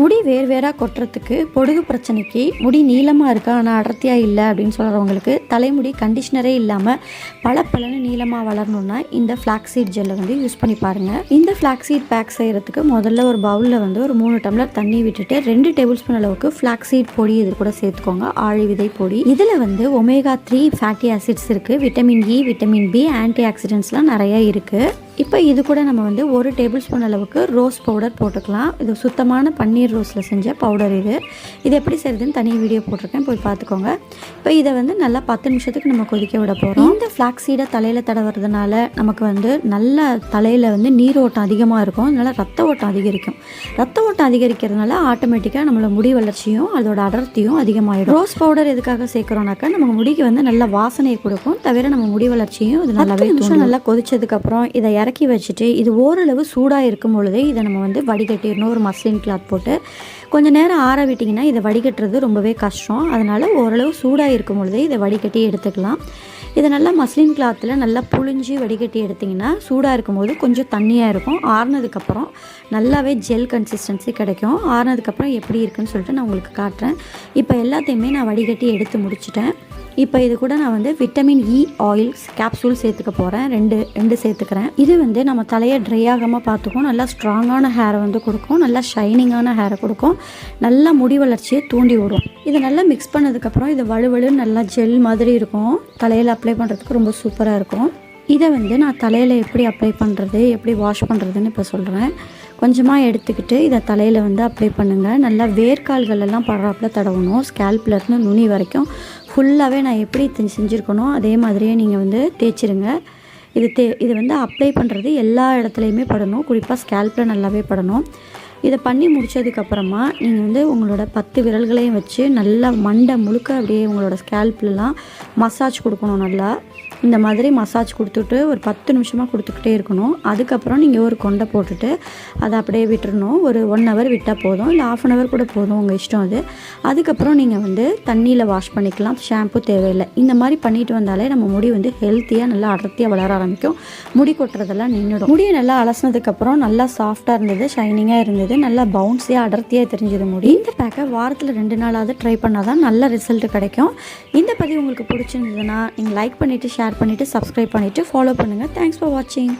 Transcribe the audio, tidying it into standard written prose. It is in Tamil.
முடி வேறாக கொட்டுறதுக்கு, பொடுகு பிரச்சனைக்கு, முடி நீளமாக இருக்கா ஆனால் அடர்த்தியாக இல்லை அப்படின்னு சொல்கிறவங்களுக்கு, தலைமுடி கண்டிஷ்னரே இல்லாமல் பளபளன்னு நீளமாக வளரணுன்னா இந்த ஃப்ளாக்ஸீட் ஜெல்லை வந்து யூஸ் பண்ணி பாருங்கள். இந்த ஃப்ளாக்ஸீட் பேக் செய்கிறதுக்கு முதல்ல ஒரு பவுலில் வந்து ஒரு 3 டம்ளர் தண்ணி விட்டுட்டு 2 டேபிள் ஸ்பூன் அளவுக்கு ஃப்ளாக்ஸீட் பொடி இது கூட சேர்த்துக்கோங்க. ஆழி விதை பொடி. இதில் வந்து ஒமேகா 3 ஃபேட்டி ஆசிட்ஸ் இருக்குது, vitamin E, vitamin B, anti ஆக்சிடென்ட்ஸ்லாம் நிறையா இருக்குது. இப்போ இது கூட நம்ம வந்து 1 டேபிள் ஸ்பூன் அளவுக்கு ரோஸ் பவுடர் போட்டுக்கலாம். இது சுத்தமான பன்னீர் ரோஸில் செஞ்ச பவுடர். இது எப்படி செய்யுதுன்னு தனி வீடியோ போட்டிருக்கேன், போய் பார்த்துக்கோங்க. இப்போ இதை வந்து நல்லா 10 நிமிஷத்துக்கு நம்ம கொதிக்க விட போகிறோம். இந்த ஃப்ளாக்ஸீடை தலையில் தடவுறதுனால நமக்கு வந்து நல்ல தலையில் வந்து நீரோட்டம் அதிகமாக இருக்கும், அதனால ரத்த ஓட்டம் அதிகரிக்கும். ரத்த ஓட்டம் அதிகரிக்கிறதுனால ஆட்டோமேட்டிக்காக நம்மளோட முடி வளர்ச்சியும் அதோட அடர்த்தியும் அதிகமாகிடும். ரோஸ் பவுடர் எதுக்காக சேர்க்குறோம்னாக்கா நமக்கு முடிக்கு வந்து நல்ல வாசனையை கொடுக்கும், தவிர நம்ம முடி வளர்ச்சியும் இது நல்லாவே நிமிஷம் நல்லா கொதிச்சதுக்கப்புறம் இதை இறக்கி வச்சுட்டு இது ஓரளவு சூடாக இருக்கும் பொழுது இதை நம்ம வந்து வடிகட்டிடணும். ஒரு மஸ்லின் கிளாத் போட்டு கொஞ்சம் நேரம் ஆற விட்டிங்கன்னா இதை வடிகட்டுறது ரொம்பவே கஷ்டம். அதனால் ஓரளவு சூடாக இருக்கும் பொழுது இதை வடிகட்டி எடுத்துக்கலாம். இதை நல்லா மஸ்லின் கிளாத்தில் நல்லா புழிஞ்சு வடிகட்டி எடுத்திங்கன்னா சூடாக இருக்கும்போது கொஞ்சம் தண்ணியாக இருக்கும். ஆறுனதுக்கப்புறம் நல்லாவே ஜெல் கன்சிஸ்டன்சி கிடைக்கும். ஆறுனதுக்கப்புறம் எப்படி இருக்குன்னு சொல்லிட்டு நான் உங்களுக்கு காட்டுறேன். இப்போ எல்லாத்தையுமே நான் வடிகட்டி எடுத்து முடிச்சிட்டேன். இப்போ இது கூட நான் வந்து விட்டமின் இ ஆயில் கேப்சூல் சேர்த்துக்க போகிறேன். ரெண்டு சேர்த்துக்கிறேன். இது வந்து நம்ம தலையை ட்ரை ஆகாமல் பார்த்துக்கும், நல்லா ஸ்ட்ராங்கான ஹேரை வந்து கொடுக்கும், நல்லா ஷைனிங்கான ஹேரை கொடுக்கும், நல்லா முடி வளர்ச்சியை தூண்டி விடும். இதை நல்லா மிக்ஸ் பண்ணதுக்கப்புறம் இது வலுவலுன்னு நல்லா ஜெல் மாதிரி இருக்கும். தலையில் அப்ளை பண்ணுறதுக்கு ரொம்ப சூப்பராக இருக்கும். இதை வந்து நான் தலையில் எப்படி அப்ளை பண்ணுறது, எப்படி வாஷ் பண்ணுறதுன்னு இப்போ சொல்கிறேன். கொஞ்சமாக எடுத்துக்கிட்டு இதை தலையில் வந்து அப்ளை பண்ணுங்கள். நல்லா வேர்க்கால்களெல்லாம் படுறாப்பில் தடவணும். ஸ்கேல்ப்லேருந்து நுனி வரைக்கும் ஃபுல்லாகவே நான் எப்படி செஞ்சுருக்கணும் அதே மாதிரியே நீங்கள் வந்து தேய்ச்சிருங்க. இது வந்து அப்ளை பண்ணுறது எல்லா இடத்துலையுமே படணும், குறிப்பாக ஸ்கேல்பில் நல்லாவே படணும். இதை பண்ணி முடித்ததுக்கப்புறமா நீங்கள் வந்து உங்களோட 10 விரல்களையும் வச்சு நல்லா மண்டை முழுக்க அப்படியே உங்களோட ஸ்கேல்ப்லலாம் மசாஜ் கொடுக்கணும். நல்லா இந்த மாதிரி மசாஜ் கொடுத்துட்டு ஒரு 10 நிமிஷமாக கொடுத்துக்கிட்டே இருக்கணும். அதுக்கப்புறம் நீங்கள் ஒரு கொண்டை போட்டுட்டு அதை அப்படியே விட்டுறணும். ஒரு 1 ஹவர் விட்டால் போதும், இல்லை 1/2 ஹவர் கூட போதும், உங்கள் இஷ்டம் அது. அதுக்கப்புறம் நீங்கள் வந்து தண்ணியில் வாஷ் பண்ணிக்கலாம், ஷாம்பு தேவையில்லை. இந்த மாதிரி பண்ணிட்டு வந்தாலே நம்ம முடி வந்து ஹெல்த்தியாக நல்லா அடர்த்தியாக வளர ஆரம்பிக்கும். முடி கொட்டுறதெல்லாம் நின்றுடும். முடியை நல்லா அலசினதுக்கப்புறம் நல்லா சாஃப்டாக இருந்தது, ஷைனிங்காக இருந்தது, நல்லா பவுன்ஸியாக அடர்த்தியாக தெரிஞ்சது முடி. இந்த பேக்கை வாரத்தில் 2 நாளாவது ட்ரை பண்ணால் தான் நல்ல ரிசல்ட் கிடைக்கும். இந்த பதிவு உங்களுக்கு பிடிச்சிருந்ததுன்னா நீங்கள் லைக் பண்ணிவிட்டு, ஷேர் பண்ணிவிட்டு, சப்ஸ்கிரைப் பண்ணிவிட்டு ஃபாலோ பண்ணுங்கள். தேங்க்ஸ் ஃபார் வாட்சிங்.